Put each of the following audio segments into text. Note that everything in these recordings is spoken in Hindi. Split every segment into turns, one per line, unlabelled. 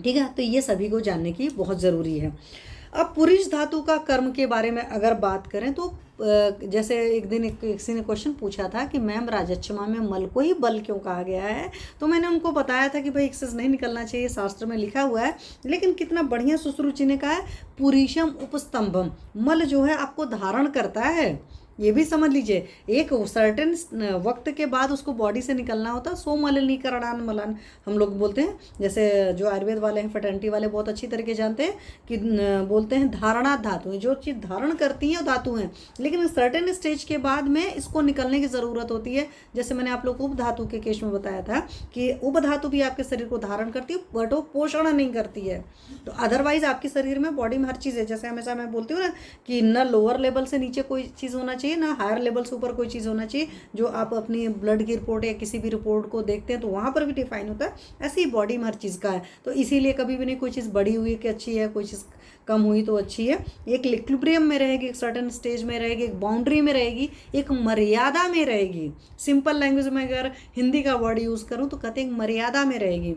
ठीक है, तो ये सभी को जानने की बहुत ज़रूरी है। अब पुरुष धातु का कर्म के बारे में अगर बात करें तो जैसे एक दिन किसी ने क्वेश्चन पूछा था कि मैम राजच्छमा में मल को ही बल क्यों कहा गया है, तो मैंने उनको बताया था कि भाई एक्सेस नहीं निकलना चाहिए, शास्त्र में लिखा हुआ है, लेकिन कितना बढ़िया सुश्रुचि ने कहा है पुरुषम उपस्तंभम, मल जो है आपको धारण करता है। ये भी समझ लीजिए, एक सर्टेन वक्त के बाद उसको बॉडी से निकलना होता है। सो मलिनीकरणान मलन हम लोग बोलते हैं, जैसे जो आयुर्वेद वाले हैं, फर्टेनिटी वाले बहुत अच्छी तरीके जानते हैं कि बोलते हैं धारणा धातु है, जो चीज़ धारण करती है वो धातु है, लेकिन सर्टेन स्टेज के बाद में इसको निकलने की ज़रूरत होती है। जैसे मैंने आप लोग को उपधातु के केस में बताया था कि उपधातु भी आपके शरीर को धारण करती है, बट वो पोषण नहीं करती है। तो अदरवाइज आपके शरीर में बॉडी में हर चीज़ है। जैसे हमेशा मैं बोलती हूँ ना कि न लोअर लेवल से नीचे कोई चीज़ होना चाहिए, ना हायर लेवल से ऊपर कोई चीज़ होना चाहिए। जो आप अपनी ब्लड की रिपोर्ट या किसी भी रिपोर्ट को देखते हैं तो वहाँ पर भी डिफाइन होता है, ऐसे ही बॉडी में हर चीज़ का है। तो इसीलिए कभी भी नहीं कोई चीज़ बड़ी हुई कि अच्छी है, कोई चीज़ कम हुई तो अच्छी है। एक इक्विलिब्रियम में रहेगी, एक सर्टेन स्टेज में रहेगी, एक बाउंड्री में रहेगी, एक मर्यादा में रहेगी। सिंपल लैंग्वेज में अगर हिंदी का वर्ड यूज़ करूँ तो कहते हैं मर्यादा में रहेगी।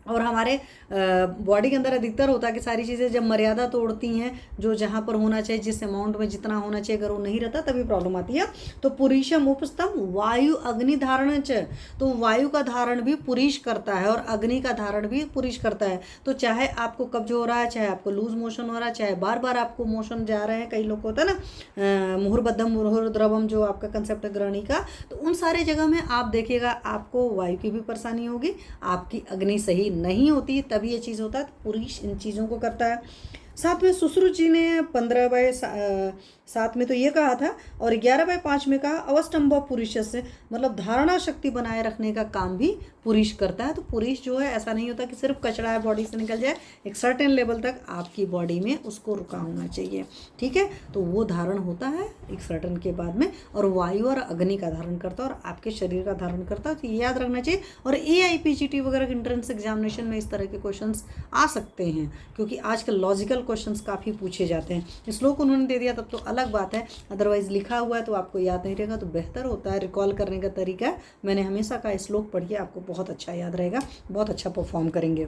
और हमारे बॉडी के अंदर अधिकतर होता है कि सारी चीज़ें जब मर्यादा तोड़ती हैं, जो जहाँ पर होना चाहिए, जिस अमाउंट में जितना होना चाहिए, अगर वो नहीं रहता तभी प्रॉब्लम आती है। तो पुरुषम उपस्तम वायु अग्नि धारण च, तो वायु का धारण भी पुरुष करता है और अग्नि का धारण भी पुरुष करता है। तो चाहे आपको कब्ज हो रहा है, चाहे आपको लूज मोशन हो रहा है, चाहे बार बार आपको मोशन जा रहे हैं, कई लोग को होता है ना मुहुर्बद्धम मुहुर्द्रवम, जो आपका कंसेप्ट है ग्रहणी का, तो उन सारे जगह में आप देखिएगा आपको वायु की भी परेशानी होगी, आपकी अग्नि सही नहीं होती, तभी ये चीज़ होता है। तो पुरुष इन चीज़ों को करता है। साथ में सुश्रुत जी ने 15/7 में तो ये कहा था, और 11/5 में कहा अवस्टम्भ पुरुष से, मतलब धारणा शक्ति बनाए रखने का काम भी पुरुष करता है। तो पुरुष जो है ऐसा नहीं होता कि सिर्फ कचरा है बॉडी से निकल जाए, एक सर्टेन लेवल तक आपकी बॉडी में उसको रुका होना चाहिए। ठीक है, तो वो धारण होता है एक सर्टेन के बाद में, और वायु और अग्नि का धारण करता है और आपके शरीर का धारण करता है। तो ये याद रखना चाहिए। और AIPGT वगैरह एंट्रेंस एग्जामिनेशन में इस तरह के क्वेश्चंस आ सकते हैं, क्योंकि आजकल लॉजिकल क्वेश्चंस काफ़ी पूछे जाते हैं। श्लोक उन्होंने दे दिया तब तो अलग बात है, अदरवाइज लिखा हुआ है तो आपको याद नहीं रहेगा, तो बेहतर होता है रिकॉल करने का तरीका। मैंने हमेशा कहा श्लोक पढ़िए, आपको बहुत अच्छा याद रहेगा, बहुत अच्छा परफॉर्म करेंगे।